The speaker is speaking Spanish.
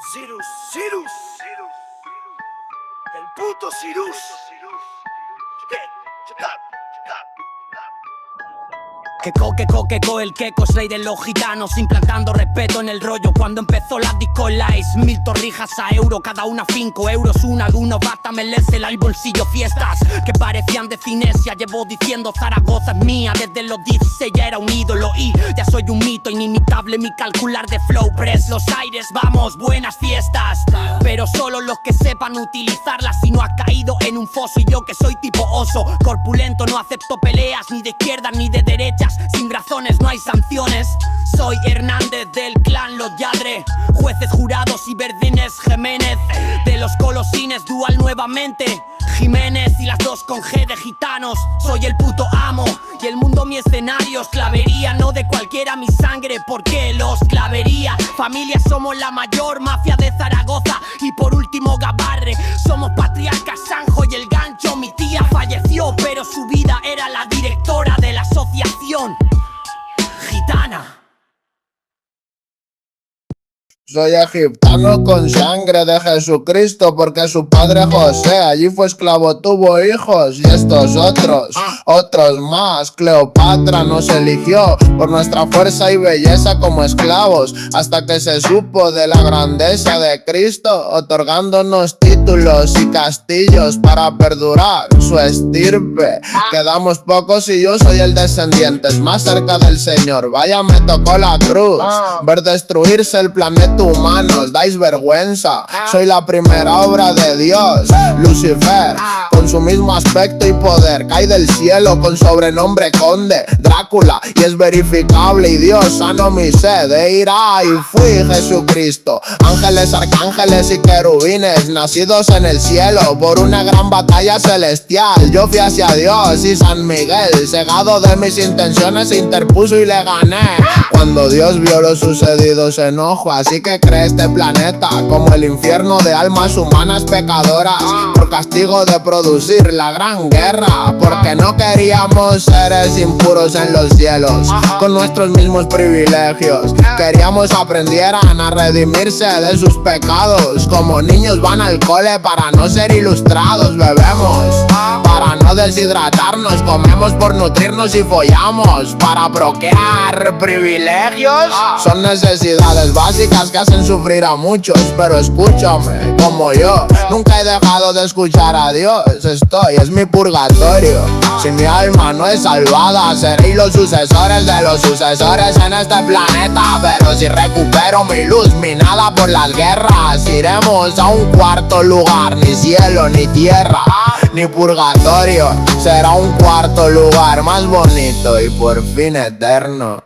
Cyrus, Cyrus, el puto Cyrus. El queco es rey de los gitanos, implantando respeto en el rollo. Cuando empezó la disco lights, 1000 torrijas a euro, cada una 5 euros. Un alguno bata, me el al bolsillo. Fiestas que parecían de cinesia, llevo diciendo Zaragoza es mía. Desde los 16 ya era un ídolo y ya soy un mito inimitable. Mi calcular de flow, press los aires, vamos, buenas fiestas. Pero solo los que sepan utilizarlas. Si no has caído en un foso y yo que soy tipo oso corpulento, no acepto peleas ni de izquierdas ni de derechas. Sin razones no hay sanciones. Soy Hernández del clan Los Yadre, jueces, jurados y Verdines Jiménez. De los colosines dual nuevamente Jiménez y las dos con G de gitanos. Soy el puto amo y el mundo mi escenario. Clavería, no de cualquiera mi sangre, porque los clavería. Familia, somos la mayor mafia de Zaragoza. Y por último Gabarre, somos patriarca Sanjo y el gancho. Mi tía falleció, pero su vida era la directora de la asociación gitana. Soy egiptano con sangre de Jesucristo, porque su padre José allí fue esclavo, tuvo hijos. Y estos otros más. Cleopatra nos eligió por nuestra fuerza y belleza como esclavos, hasta que se supo de la grandeza de Cristo, otorgándonos títulos y castillos para perdurar su estirpe. Quedamos pocos y yo soy el descendiente más cerca del Señor. Vaya, me tocó la cruz, ver destruirse el planeta humano, os dais vergüenza. Soy la primera obra de Dios, Lucifer, con su mismo aspecto y poder. Cae del cielo con sobrenombre conde Drácula, y es verificable. Y Dios sanó mi sed de ira y fui Jesucristo. Ángeles, arcángeles y querubines, nacidos en el cielo por una gran batalla celestial. Yo fui hacia Dios y San Miguel, cegado de mis intenciones, se interpuso y le gané. Cuando Dios vio lo sucedido se enojó, así que cree este planeta como el infierno de almas humanas pecadoras, por castigo de producir la gran guerra, porque no queríamos seres impuros en los cielos con nuestros mismos privilegios. Queríamos aprendieran a redimirse de sus pecados. Como niños van al cole para no ser ilustrados. Bebemos para no deshidratarnos, comemos por nutrirnos y follamos para procrear. Privilegios son necesidades básicas que hacen sufrir a muchos, pero escúchame, como yo nunca he dejado de escuchar a Dios. Es mi purgatorio. Si mi alma no es salvada, seréis los sucesores de los sucesores en este planeta. Pero si recupero mi luz minada por las guerras, iremos a un cuarto lugar. Ni cielo, ni tierra, ni purgatorio. Será un cuarto lugar más bonito y por fin eterno.